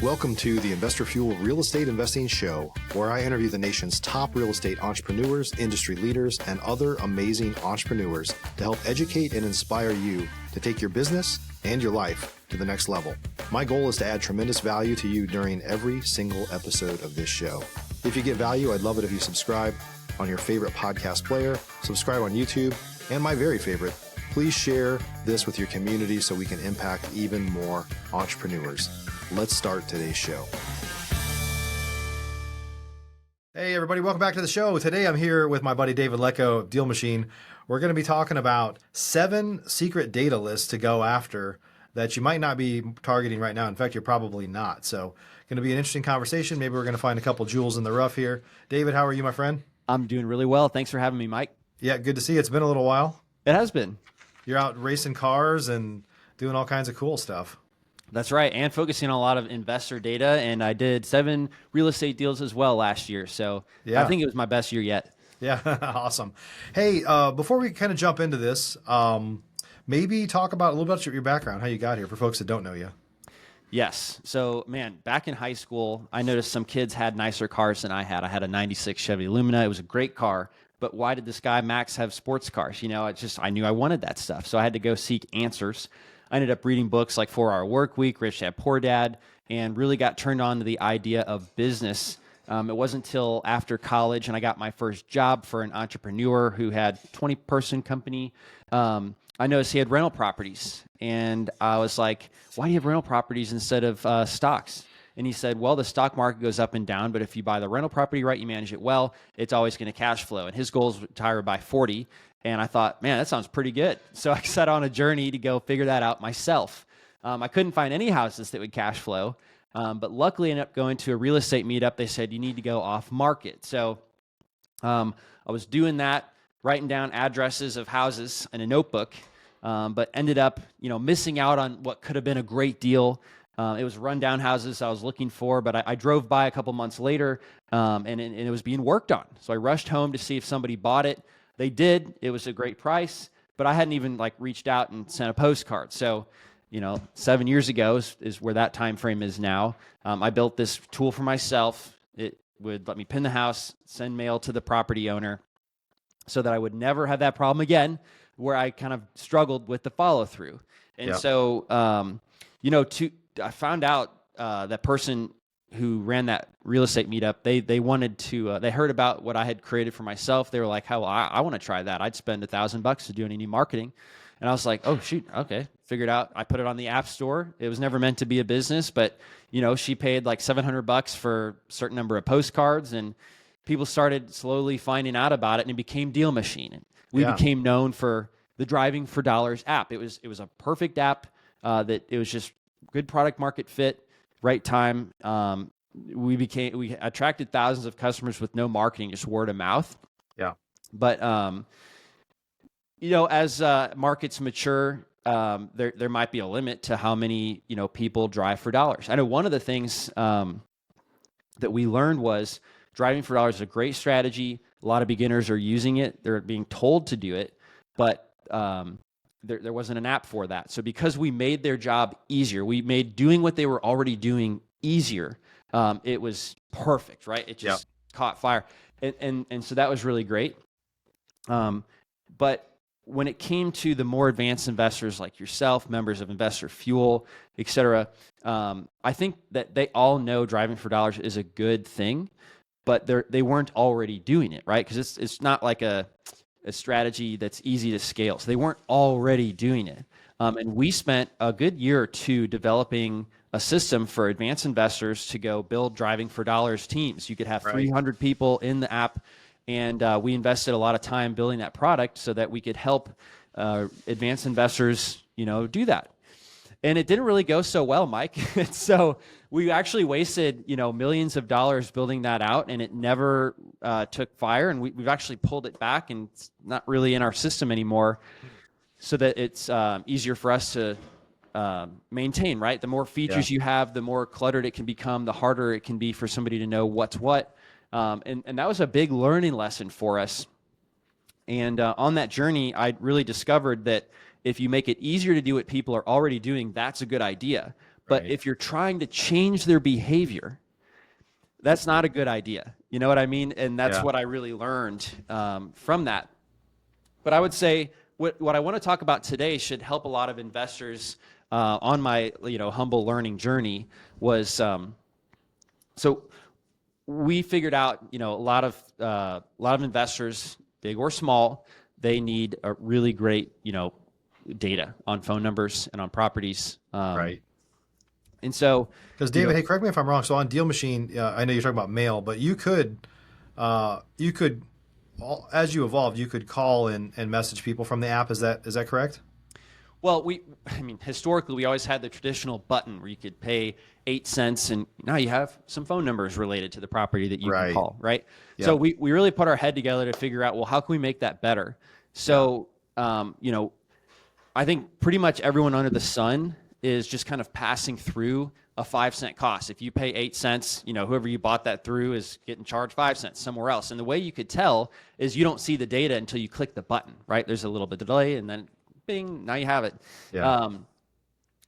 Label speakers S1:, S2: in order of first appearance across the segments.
S1: Welcome to the Investor Fuel Real Estate Investing Show, where I interview the nation's top real estate entrepreneurs, industry leaders, and other amazing entrepreneurs to help educate and inspire you to take your business and your life to the next level. My goal is to add tremendous value to you during every single episode of this show. If you get value, I'd love it if you subscribe on your favorite podcast player, subscribe on YouTube, and my very favorite, please share this with your community so we can impact even more entrepreneurs. Let's start today's show. Hey everybody, welcome back to the show. Today I'm here with my buddy David Lecko of Deal Machine. We're going to be talking about 7 secret data lists to go after that you might not be targeting right now. In fact, you're probably not. So going to be an interesting conversation. Maybe we're going to find a couple jewels in the rough here. David, how are you, my friend?
S2: I'm doing really well. Thanks for having me, Mike.
S1: Yeah, good to see you. It's been a little while.
S2: It has been.
S1: You're out racing cars and doing all kinds of cool stuff.
S2: That's right, and focusing on a lot of investor data, and I did 7 real estate deals as well last year, so yeah. I think it was my best year yet.
S1: Yeah, awesome. Hey, before we kind of jump into this, maybe talk about a little bit about your background, how you got here, for folks that don't know you.
S2: Yes, so man, back in high school, I noticed some kids had nicer cars than I had. I had a 96 Chevy Lumina. It was a great car, but why did this guy, Max, have sports cars? You know, I knew I wanted that stuff, so I had to go seek answers. I ended up reading books like 4 Hour Work Week, Rich Dad, Poor Dad, and really got turned on to the idea of business. It wasn't until after college and I got my first job for an entrepreneur who had a 20-person company. I noticed he had rental properties, and I was like, why do you have rental properties instead of stocks? And he said, well, the stock market goes up and down, but if you buy the rental property right, you manage it well, it's always going to cash flow. And his goal is to retire by 40. And I thought, man, that sounds pretty good. So I set on a journey to go figure that out myself. I couldn't find any houses that would cash flow, but luckily I ended up going to a real estate meetup. They said, you need to go off market. So I was doing that, writing down addresses of houses in a notebook, but ended up missing out on what could have been a great deal. It was rundown houses I was looking for, but I drove by a couple months later, and it was being worked on. So I rushed home to see if somebody bought it. They did. It was a great price, but I hadn't even reached out and sent a postcard. So, 7 years ago is where that time frame is now. I built this tool for myself. It would let me pin the house, send mail to the property owner, so that I would never have that problem again, where I kind of struggled with the follow through. And so, I found out that person who ran that real estate meetup, they wanted to, they heard about what I had created for myself. They were like, "How I want to try that. I'd spend $1,000 to do any marketing." And I was like, "Oh shoot, okay." Figured out. I put it on the App Store. It was never meant to be a business, but she paid like $700 for a certain number of postcards, and people started slowly finding out about it, and it became Deal Machine. And we became known for the Driving for Dollars app. It was a perfect app. That it was just good product market fit. Right time. We attracted thousands of customers with no marketing, just word of mouth.
S1: Yeah.
S2: But as markets mature, there might be a limit to how many people drive for dollars. I know one of the things that we learned was driving for dollars is a great strategy. A lot of beginners are using it. They're being told to do it, but there wasn't an app for that. So because we made their job easier, we made doing what they were already doing easier. It was perfect, right? It just caught fire. And so that was really great. But when it came to the more advanced investors like yourself, members of Investor Fuel, et cetera, I think that they all know driving for dollars is a good thing, but they weren't already doing it, right? Because it's not like a strategy that's easy to scale. So they weren't already doing it. And we spent a good year or two developing a system for advanced investors to go build driving for dollars teams. You could have 300 people in the app, and we invested a lot of time building that product so that we could help advanced investors, do that. And it didn't really go so well, Mike. So we actually wasted, millions of dollars building that out, and it never took fire. And we've actually pulled it back, and it's not really in our system anymore, so that it's easier for us to maintain, right? The more features you have, the more cluttered it can become, the harder it can be for somebody to know what's what. And that was a big learning lesson for us. And on that journey, I really discovered that if you make it easier to do what people are already doing, that's a good idea. But
S1: Right.
S2: if you're trying to change their behavior, that's not a good idea. You know what I mean? And that's
S1: Yeah.
S2: what I really learned from that. But I would say what I want to talk about today should help a lot of investors on my humble learning journey. Was so we figured out a lot of investors, big or small, they need a really great data on phone numbers and on properties.
S1: Right.
S2: And so,
S1: Because David, hey, correct me if I'm wrong. So on Deal Machine, I know you're talking about mail, but you could, as you evolved, you could call and message people from the app. Is that correct?
S2: well, historically, we always had the traditional button where you could pay 8 cents, and now you have some phone numbers related to the property that you
S1: Right.
S2: can call, right?
S1: Yep.
S2: So we really put our head together to figure out, well, how can we make that better? So, I think pretty much everyone under the sun is just kind of passing through a 5-cent cost. If you pay 8 cents, whoever you bought that through is getting charged 5 cents somewhere else. And the way you could tell is you don't see the data until you click the button, right? There's a little bit of delay, and then bing, now you have it.
S1: Yeah.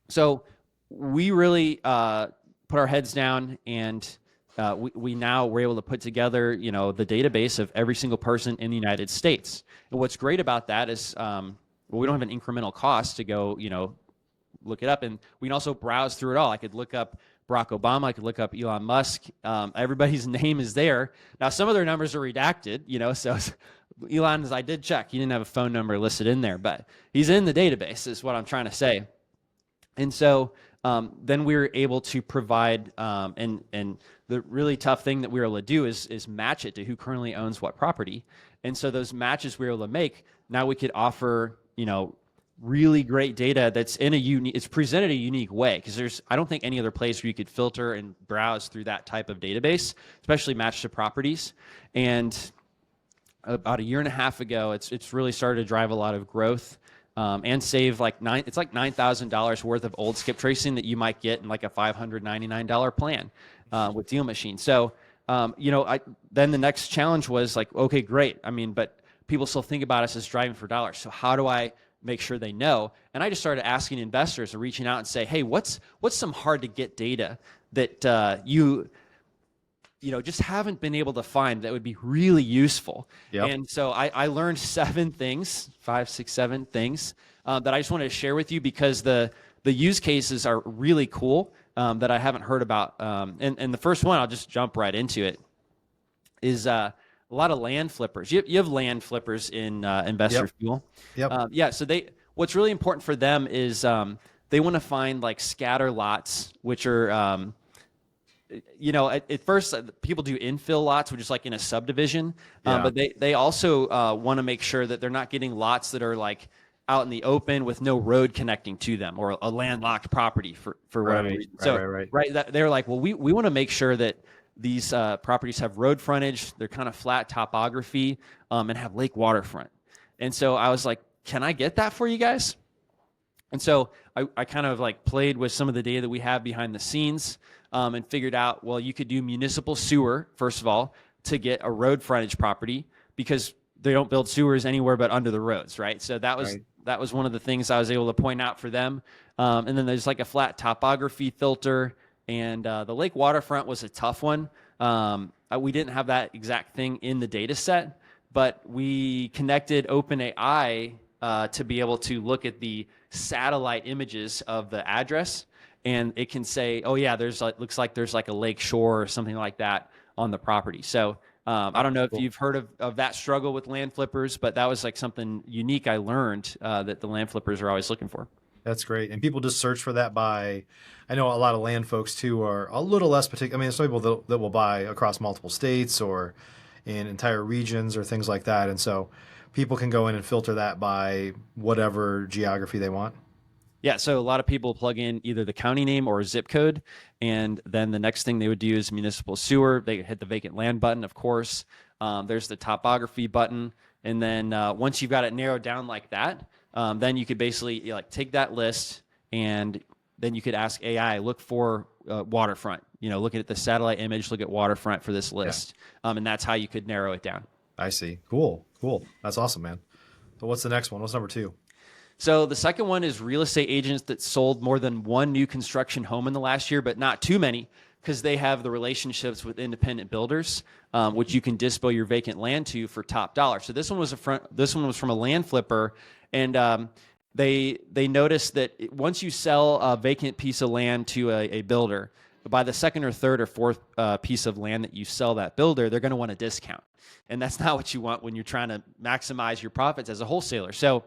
S2: So we really put our heads down, and we now we're able to put together, the database of every single person in the United States. And what's great about that is, we don't have an incremental cost to go, look it up, and we can also browse through it all. I could look up Barack Obama, I could look up Elon Musk. Everybody's name is there. Now, some of their numbers are redacted, so Elon, I did check, he didn't have a phone number listed in there, but he's in the database, is what I'm trying to say. And so then we were able to provide, and the really tough thing that we were able to do is match it to who currently owns what property. And so those matches we were able to make, now we could offer, really great data that's it's presented a unique way, because I don't think any other place where you could filter and browse through that type of database, especially matched to properties. And about 1.5 years ago, it's really started to drive a lot of growth. And save it's like $9,000 worth of old skip tracing that you might get in like a $599 plan with Deal Machine. So, then the next challenge was like, okay, great. But people still think about us as driving for dollars. So how do I make sure they know? And I just started asking investors or reaching out and say, hey, what's some hard to get data that you just haven't been able to find that would be really useful?
S1: Yep.
S2: And so I learned 7 things, 5, 6, 7 things that I just wanted to share with you, because the use cases are really cool that I haven't heard about. And the first one, I'll just jump right into it, is a lot of land flippers. You have land flippers in Investor
S1: Yep.
S2: Fuel.
S1: Yep.
S2: So what's really important for them is they want to find like scatter lots, which are at first people do infill lots, which is like in a subdivision, but they also want to make sure that they're not getting lots that are like out in the open with no road connecting to them, or a landlocked property for whatever reason. So they're like, well, we want to make sure that these properties have road frontage, they're kind of flat topography, and have lake waterfront. And so I was like, can I get that for you guys? And so I kind of like played with some of the data that we have behind the scenes, and figured out, well, you could do municipal sewer, first of all, to get a road frontage property, because they don't build sewers anywhere but under the roads, right? So that was one of the things I was able to point out for them. And then there's like a flat topography filter, and the lake waterfront was a tough one. We didn't have that exact thing in the data set, but we connected OpenAI to be able to look at the satellite images of the address, and it can say, oh yeah, looks like there's like a lake shore or something like that on the property. So I don't know if you've heard of that struggle with land flippers, but that was like something unique I learned that the land flippers are always looking for.
S1: That's great. And people just search for that by, I know a lot of land folks too are a little less particular. There's some people that will buy across multiple states or in entire regions or things like that. And so people can go in and filter that by whatever geography they want.
S2: Yeah, so a lot of people plug in either the county name or a zip code, and then the next thing they would do is municipal sewer. They hit the vacant land button, of course. There's the topography button, and then once you've got it narrowed down like that, then you could basically take that list, and then you could ask AI, look for waterfront. Look at the satellite image, look at waterfront for this list, and that's how you could narrow it down.
S1: I see. Cool. That's awesome, man. So what's the next one? What's number 2?
S2: So the second one is real estate agents that sold more than one new construction home in the last year, but not too many, because they have the relationships with independent builders, which you can dispo your vacant land to for top dollar. So this one was from a land flipper, and they noticed that once you sell a vacant piece of land to a builder, by the second or third or fourth piece of land that you sell that builder, they're going to want a discount. And that's not what you want when you're trying to maximize your profits as a wholesaler. So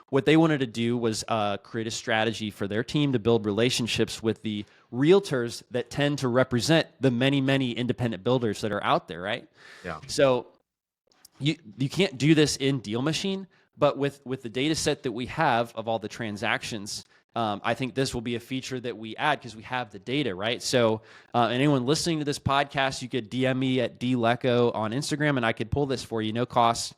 S2: what they wanted to do was create a strategy for their team to build relationships with the realtors that tend to represent the many, many independent builders that are out there, right?
S1: Yeah.
S2: So you can't do this in Deal Machine, but with the data set that we have of all the transactions, I think this will be a feature that we add because we have the data, right? So anyone listening to this podcast, you could DM me at Lecko on Instagram, and I could pull this for you, no cost,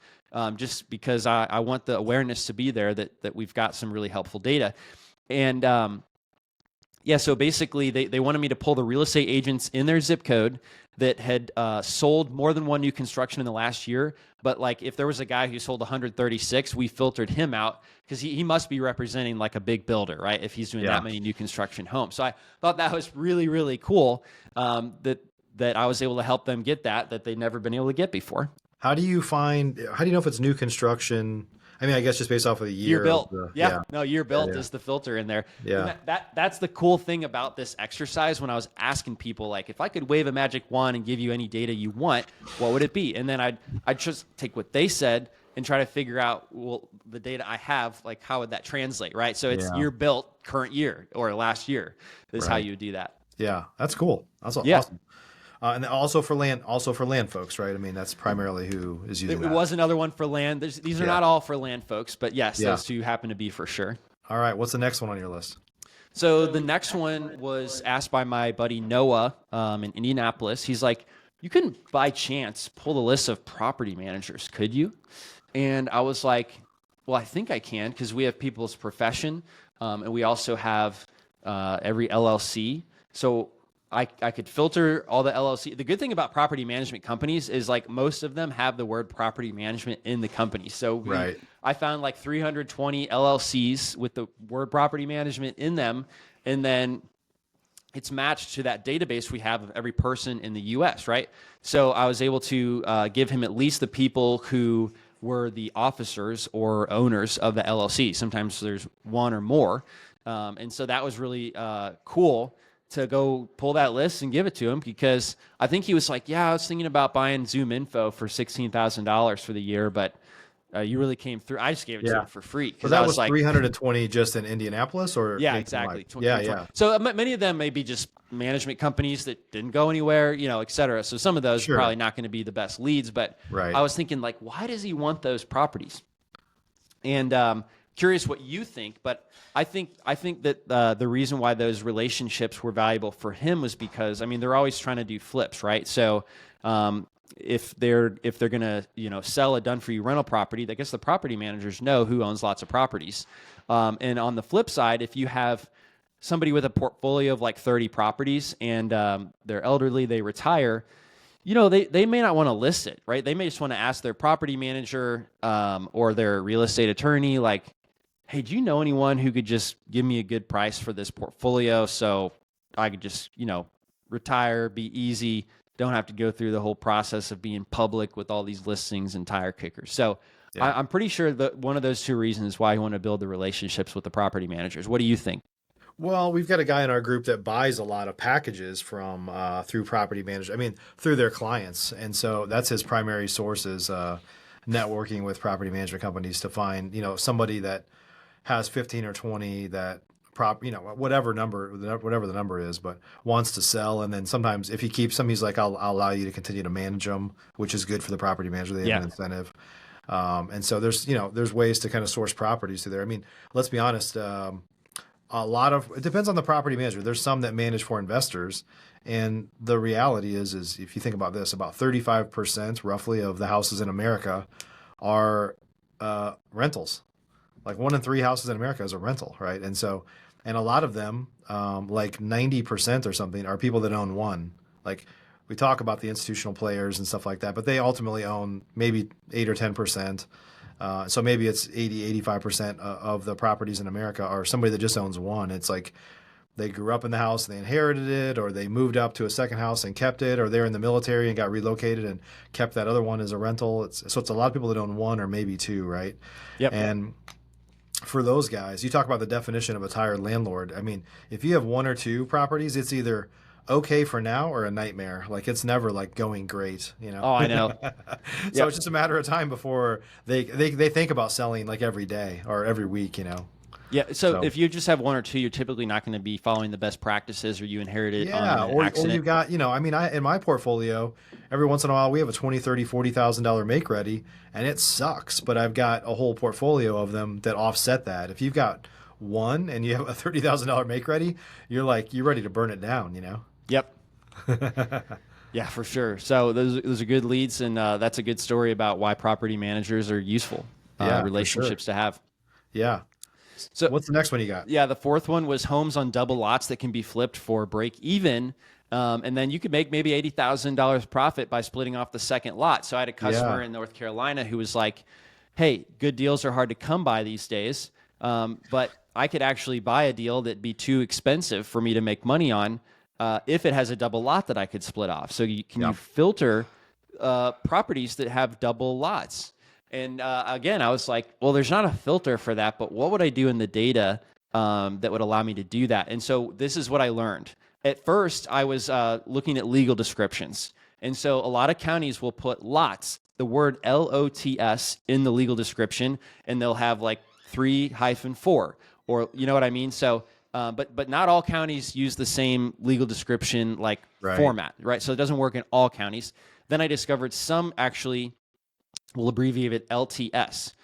S2: just because I want the awareness to be there that we've got some really helpful data. And so basically they wanted me to pull the real estate agents in their zip code that had sold more than one new construction in the last year. But like if there was a guy who sold 136, we filtered him out because he must be representing like a big builder, right? If he's doing that many new construction homes. So I thought that was really, really cool that I was able to help them get that they'd never been able to get before.
S1: How do you know if it's new construction? I mean, I guess just based off of the year
S2: built. Year built is the filter in there.
S1: Yeah.
S2: And that's the cool thing about this exercise. When I was asking people, like, if I could wave a magic wand and give you any data you want, what would it be? And then I'd just take what they said and try to figure out, well, the data I have, like, how would that translate, right? So it's year built, current year, or last year is how you would do that.
S1: Yeah, that's cool. That's awesome. And also for land folks, right? I mean, that's primarily who is using that.
S2: It was another one for land. These are not all for land folks, but yes, those two happen to be for sure.
S1: All right. What's the next one on your list?
S2: So the next one was asked by my buddy Noah in Indianapolis. He's like, you couldn't by chance pull the list of property managers, could you? And I was like, well, I think I can because we have people's profession and we also have every LLC. So I could filter all the LLC. The good thing about property management companies is like most of them have the word property management in the company. So I found like 320 LLCs with the word property management in them. And then it's matched to that database we have of every person in the US, right? So I was able to give him at least the people who were the officers or owners of the LLC. Sometimes there's one or more. And so that was really cool to go pull that list and give it to him because I think he was like, yeah, I was thinking about buying Zoom Info for $16,000 for the year, but you really came through. I just gave it to him for free.
S1: So that was like 320 just in Indianapolis or?
S2: Yeah, exactly.
S1: Yeah.
S2: So many of them may be just management companies that didn't go anywhere, et cetera. So some of those are probably not going to be the best leads, but I was thinking like, why does he want those properties? And curious what you think, but I think that the reason why those relationships were valuable for him was because, I mean, they're always trying to do flips, right? So if they're going to sell a done for you rental property, I guess the property managers know who owns lots of properties. And on the flip side, if you have somebody with a portfolio of like 30 properties and they're elderly, they retire, they may not want to list it, right? They may just want to ask their property manager or their real estate attorney, like, hey, do you know anyone who could just give me a good price for this portfolio so I could just, retire, be easy, don't have to go through the whole process of being public with all these listings and tire kickers. So I'm pretty sure that one of those two reasons is why you want to build the relationships with the property managers. What do you think?
S1: Well, we've got a guy in our group that buys a lot of packages from through property managers. I mean, through their clients. And so that's his primary source is networking with property management companies to find, somebody that has 15 or 20 that whatever the number is, but wants to sell. And then sometimes if he keeps them, he's like, I'll allow you to continue to manage them, which is good for the property manager. They have an incentive. And so there's ways to kind of source properties through there. I mean, let's be honest. It depends on the property manager. There's some that manage for investors. And the reality is if you think about this, about 35% roughly of the houses in America are rentals. Like 1 in 3 houses in America is a rental, right? And a lot of them, like 90% or something, are people that own one. Like we talk about the institutional players and stuff like that, but they ultimately own maybe 8 or 10%. So maybe it's 85% of the properties in America are somebody that just owns one. It's like they grew up in the house and they inherited it, or they moved up to a second house and kept it, or they're in the military and got relocated and kept that other one as a rental. So it's a lot of people that own one or maybe two, right?
S2: Yep.
S1: And for those guys, you talk about the definition of a tired landlord. I mean, if you have one or two properties, it's either okay for now or a nightmare. Like it's never like going great, you know?
S2: Oh, I know.
S1: So it's just a matter of time before they think about selling like every day or every week, you know?
S2: Yeah. So if you just have one or two, you're typically not going to be following the best practices, or you inherited on an accident.
S1: Or you got, you know, I mean, in my portfolio, every once in a while we have a $20,000, $30,000, $40,000 make ready, and it sucks, but I've got a whole portfolio of them that offset that. If you've got one and you have a $30,000 make ready, you're ready to burn it down, you know?
S2: Yep. Yeah, for sure. So those are good leads, and that's a good story about why property managers are useful relationships to have.
S1: Yeah. So what's the next one you got?
S2: Yeah, the fourth one was homes on double lots that can be flipped for break even. And then you could make maybe $80,000 profit by splitting off the second lot. So I had a customer in North Carolina who was like, hey, good deals are hard to come by these days. But I could actually buy a deal that'd be too expensive for me to make money on if it has a double lot that I could split off. So you filter properties that have double lots? And again, I was like, well, there's not a filter for that, but what would I do in the data that would allow me to do that? And so this is what I learned. At first, I was looking at legal descriptions. And so a lot of counties will put lots, the word LOTS in the legal description, and they'll have like 3-4, or you know what I mean? So, but not all counties use the same legal description format, right? So it doesn't work in all counties. Then I discovered some actually will abbreviate it LTS.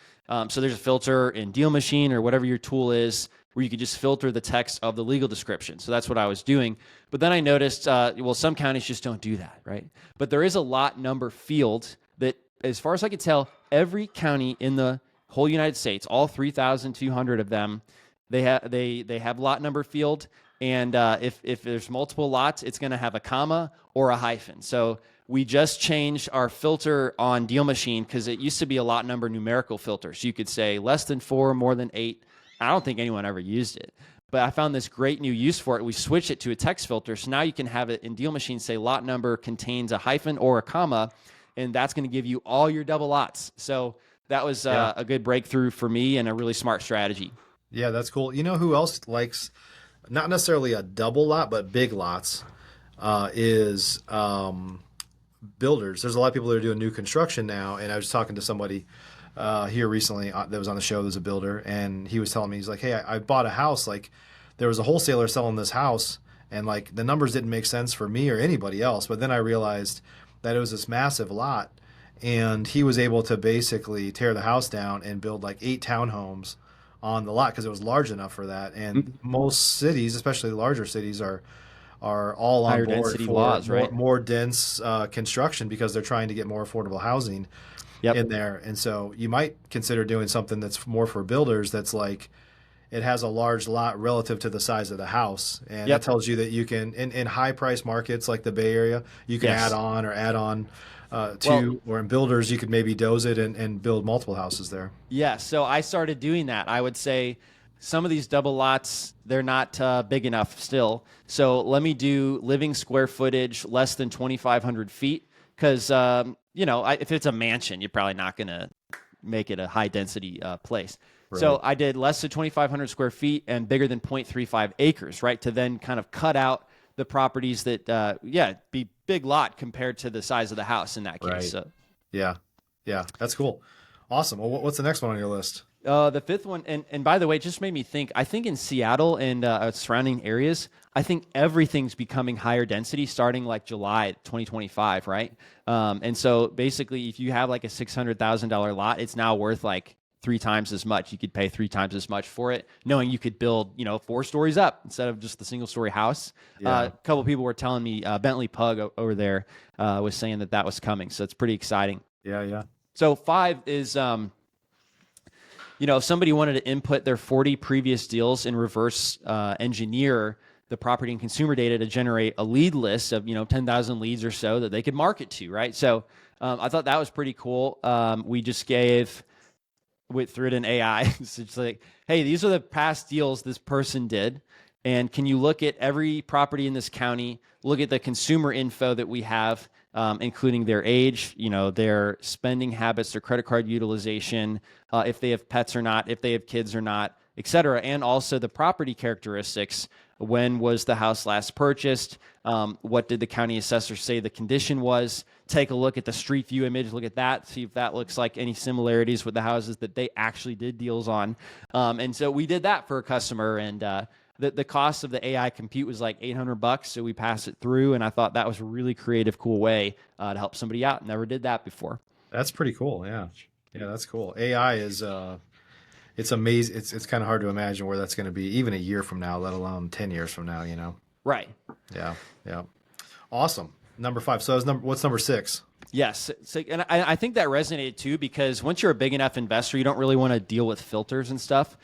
S2: So there's a filter in Deal Machine or whatever your tool is where you could just filter the text of the legal description. So that's what I was doing. But then I noticed, some counties just don't do that, right? But there is a lot number field that, as far as I could tell, every county in the whole United States, all 3,200 of them, they have lot number field. And if there's multiple lots, it's going to have a comma or a hyphen. So we just changed our filter on Deal Machine because it used to be a lot number numerical filter. So you could say less than 4, more than 8. I don't think anyone ever used it. But I found this great new use for it. We switched it to a text filter. So now you can have it in Deal Machine say lot number contains a hyphen or a comma, and that's going to give you all your double lots. So that was a good breakthrough for me and a really smart strategy.
S1: Yeah, that's cool. You know who else likes not necessarily a double lot, but big lots is builders. There's a lot of people that are doing new construction now, and I was talking to somebody here recently that was on the show. There's a builder, and he was telling me, he's like, hey, I bought a house. Like, there was a wholesaler selling this house, and like the numbers didn't make sense for me or anybody else. But then I realized that it was this massive lot, and he was able to basically tear the house down and build like 8 townhomes on the lot because it was large enough for that. And most cities, especially larger cities, are all on
S2: higher
S1: board
S2: density
S1: for
S2: laws, right?
S1: more dense construction because they're trying to get more affordable housing in there. And so you might consider doing something that's more for builders that's like it has a large lot relative to the size of the house. And that tells you that you can, in high price markets like the Bay Area, you can add on or in builders, you could maybe doze it and build multiple houses there. Yeah.
S2: So I started doing that. I would say some of these double lots, they're not big enough still. So let me do living square footage less than 2,500 feet. Because, if it's a mansion, you're probably not going to make it a high density place. Right. So I did less than 2,500 square feet and bigger than 0.35 acres, right? To then kind of cut out the properties that, be big lot compared to the size of the house in that case.
S1: Right.
S2: So.
S1: Yeah. That's cool. Awesome. Well, what's the next one on your list?
S2: The fifth one, and by the way, it just made me think, I think in Seattle and surrounding areas, I think everything's becoming higher density starting like July 2025, right? And so basically, if you have like a $600,000 lot, it's now worth like 3 times as much. You could pay 3 times as much for it, knowing you could build, 4 stories up instead of just the single story house. A couple of people were telling me, Bentley Pug over there was saying that was coming. So it's pretty exciting.
S1: Yeah.
S2: So 5 is, if somebody wanted to input their 40 previous deals and reverse engineer the property and consumer data to generate a lead list of, 10,000 leads or so that they could market to, right? So I thought that was pretty cool. We just gave went through it in AI. So it's like, hey, these are the past deals this person did. And can you look at every property in this county, look at the consumer info that we have, including their age, their spending habits, their credit card utilization, if they have pets or not, if they have kids or not, et cetera. And also the property characteristics. When was the house last purchased? What did the county assessor say the condition was? Take a look at the street view image, look at that, see if that looks like any similarities with the houses that they actually did deals on. And so we did that for a customer, and the cost of the AI compute was like $800, so we passed it through, and I thought that was a really creative, cool way to help somebody out. Never did that before.
S1: That's pretty cool. Yeah, that's cool. AI is it's amazing. It's kind of hard to imagine where that's going to be even a year from now, let alone 10 years from now.
S2: Right.
S1: Yeah. Awesome. Number 5. So what's number 6?
S2: Yes. So, and I think that resonated too, because once you're a big enough investor, you don't really want to deal with filters and stuff.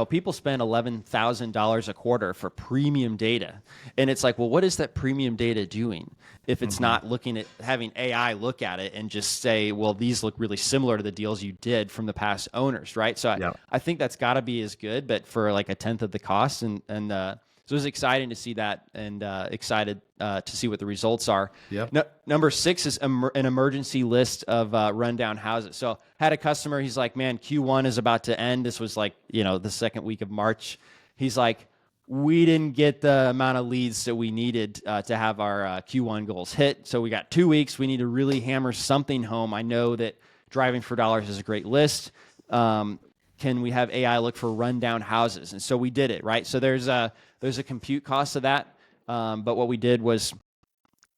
S2: People spend $11,000 a quarter for premium data. And it's like, well, what is that premium data doing if it's not looking at having AI look at it and just say, well, these look really similar to the deals you did from the past owners, right? So I think that's got to be as good, but for like a tenth of the cost. And so it was exciting to see that, and excited to see what the results are. Yep. Number 6 is an emergency list of rundown houses. So had a customer, he's like, man, Q1 is about to end. This was like, the second week of March. He's like, we didn't get the amount of leads that we needed to have our Q1 goals hit. So we got 2 weeks. We need to really hammer something home. I know that Driving for Dollars is a great list. Can we have AI look for rundown houses? And so we did it, right? So there's a compute cost to that. But what we did was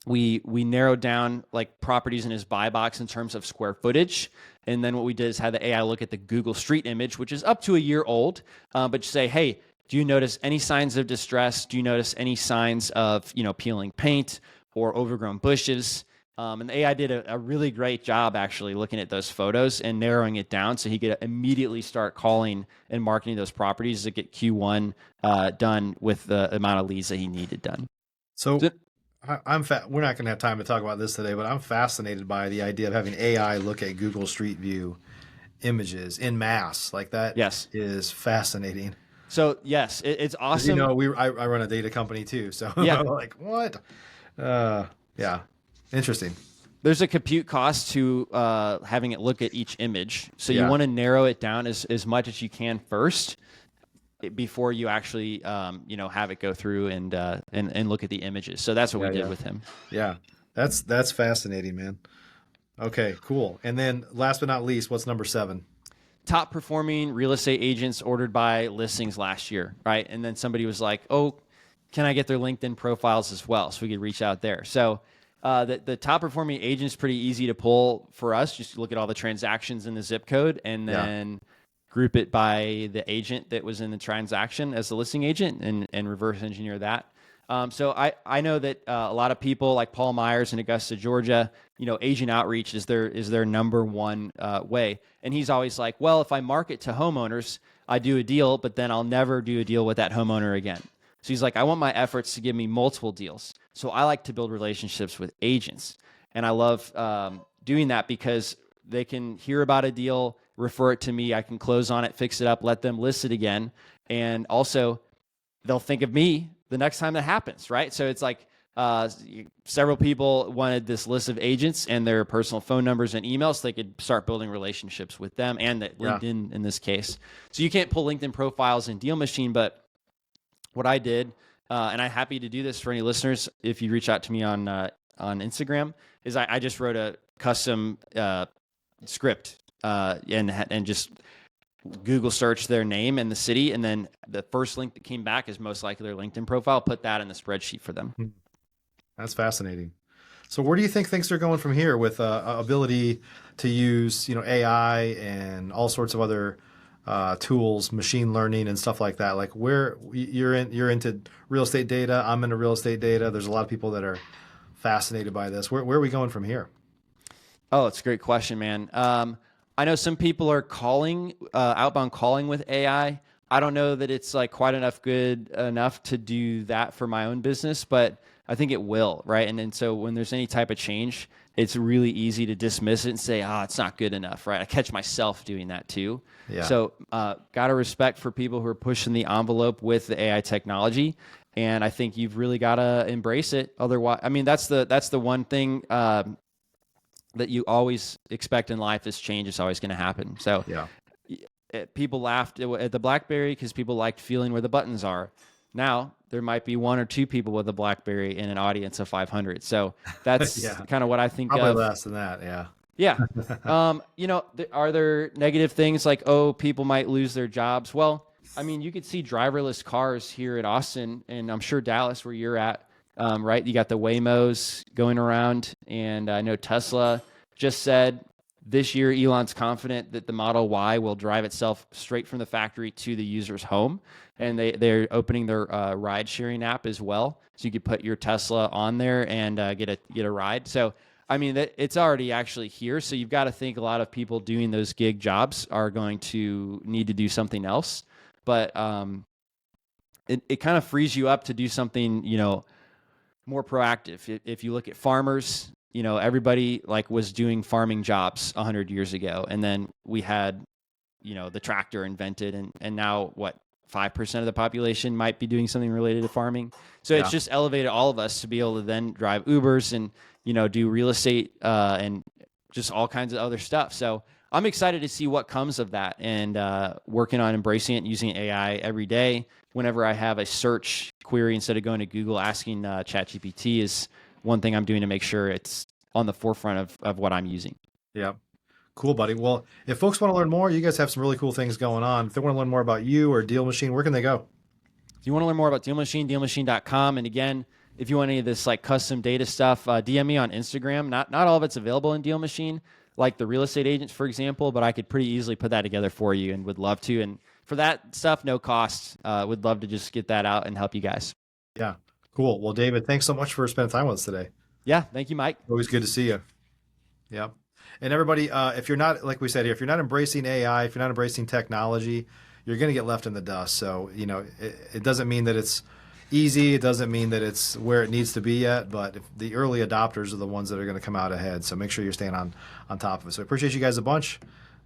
S2: we narrowed down like properties in his buy box in terms of square footage. And then what we did is had the AI look at the Google Street image, which is up to a year old, but say, hey, do you notice any signs of distress? Do you notice any signs of, peeling paint or overgrown bushes? And the AI did a really great job actually looking at those photos and narrowing it down so he could immediately start calling and marketing those properties to get Q1 done with the amount of leads that he needed done.
S1: So we're not going to have time to talk about this today, but I'm fascinated by the idea of having AI look at Google Street View images in mass like that.
S2: Yes,
S1: is fascinating.
S2: So yes, it's awesome.
S1: I run a data company too, so
S2: yeah.
S1: Like what? Yeah. Interesting.
S2: There's a compute cost to having it look at each image. So you want to narrow it down as much as you can first before you actually have it go through and look at the images. So that's what we did with him.
S1: Yeah. That's fascinating, man. Okay, cool. And then last but not least, what's number 7?
S2: Top performing real estate agents ordered by listings last year, right? And then somebody was like, oh, can I get their LinkedIn profiles as well? So we could reach out there. So the top performing agent is pretty easy to pull for us. Just look at all the transactions in the zip code and then group it by the agent that was in the transaction as the listing agent and reverse engineer that. So I know that a lot of people like Paul Myers in Augusta, Georgia, agent outreach is their number one way. And he's always like, well, if I market to homeowners, I do a deal, but then I'll never do a deal with that homeowner again. So he's like, I want my efforts to give me multiple deals. So I like to build relationships with agents. And I love doing that because they can hear about a deal, refer it to me. I can close on it, fix it up, let them list it again. And also they'll think of me the next time that happens, right? So it's like several people wanted this list of agents and their personal phone numbers and emails so they could start building relationships with them and LinkedIn in this case. So you can't pull LinkedIn profiles in Deal Machine, but what I did, and I'm happy to do this for any listeners if you reach out to me on Instagram, is I just wrote a custom script and just Google search their name and the city, and then the first link that came back is most likely their LinkedIn profile. Put that in the spreadsheet for them.
S1: That's fascinating. So where do you think things are going from here with ability to use AI and all sorts of other tools, machine learning and stuff like that? Like where you're into real estate data, I'm into real estate data. There's a lot of people that are fascinated by this. Where are we going from here?
S2: Oh, it's a great question, man. I know some people are calling, outbound calling with AI. I don't know that it's like quite good enough to do that for my own business, but I think it will, right? And so when there's any type of change, it's really easy to dismiss it and say, it's not good enough, right? I catch myself doing that too.
S1: Yeah.
S2: So got to respect for people who are pushing the envelope with the AI technology. And I think you've really got to embrace it. Otherwise, I mean, that's the one thing that you always expect in life is change is always going to happen. So people laughed at the BlackBerry because people liked feeling where the buttons are. Now there might be 1 or 2 people with a BlackBerry in an audience of 500. So that's kind of what I think
S1: Probably
S2: of.
S1: less than that. Yeah.
S2: Yeah. Are there negative things like, people might lose their jobs? Well, I mean, you could see driverless cars here in Austin, and I'm sure Dallas, where you're at, right? You got the Waymos going around, and I know Tesla just said this year Elon's confident that the Model Y will drive itself straight from the factory to the user's home, and they're opening their ride-sharing app as well, so you could put your Tesla on there and get a ride. So, I mean, it's already actually here, so you've got to think a lot of people doing those gig jobs are going to need to do something else. But it kind of frees you up to do something, more proactive. If you look at farmers, everybody was doing farming jobs 100 years ago. And then we had, the tractor invented and now 5% of the population might be doing something related to farming. So it's just elevated all of us to be able to then drive Ubers and, do real estate and just all kinds of other stuff. So I'm excited to see what comes of that and working on embracing it and using AI every day. Whenever I have a search query, instead of going to Google, asking ChatGPT is one thing I'm doing to make sure it's on the forefront of what I'm using.
S1: Yeah. Cool, buddy. Well, if folks want to learn more, you guys have some really cool things going on. If they want to learn more about you or Deal Machine, where can they go?
S2: If you want to learn more about Deal Machine, dealmachine.com. And again, if you want any of this custom data stuff, DM me on Instagram. Not all of it's available in Deal Machine, like the real estate agents, for example, but I could pretty easily put that together for you and would love to. And for that stuff, no cost. Would love to just get that out and help you guys.
S1: Yeah, cool. Well, David, thanks so much for spending time with us today.
S2: Yeah, thank you, Mike.
S1: Always good to see you. Yeah. And everybody, if you're not, like we said here, if you're not embracing AI, if you're not embracing technology, you're going to get left in the dust. So, it doesn't mean that it's easy. It doesn't mean that it's where it needs to be yet, but the early adopters are the ones that are going to come out ahead. So make sure you're staying on top of it. So I appreciate you guys a bunch.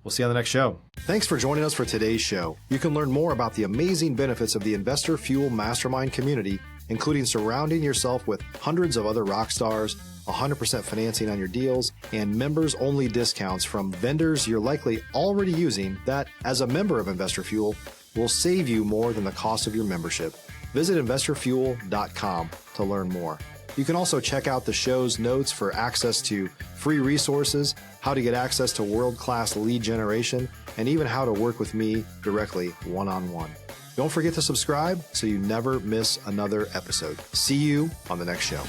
S1: We'll see you on the next show. Thanks for joining us for today's show. You can learn more about the amazing benefits of the Investor Fuel Mastermind community, including surrounding yourself with hundreds of other rock stars, 100% financing on your deals, and members-only discounts from vendors you're likely already using that, as a member of Investor Fuel, will save you more than the cost of your membership. Visit investorfuel.com to learn more. You can also check out the show's notes for access to free resources, how to get access to world-class lead generation, and even how to work with me directly one-on-one. Don't forget to subscribe so you never miss another episode. See you on the next show.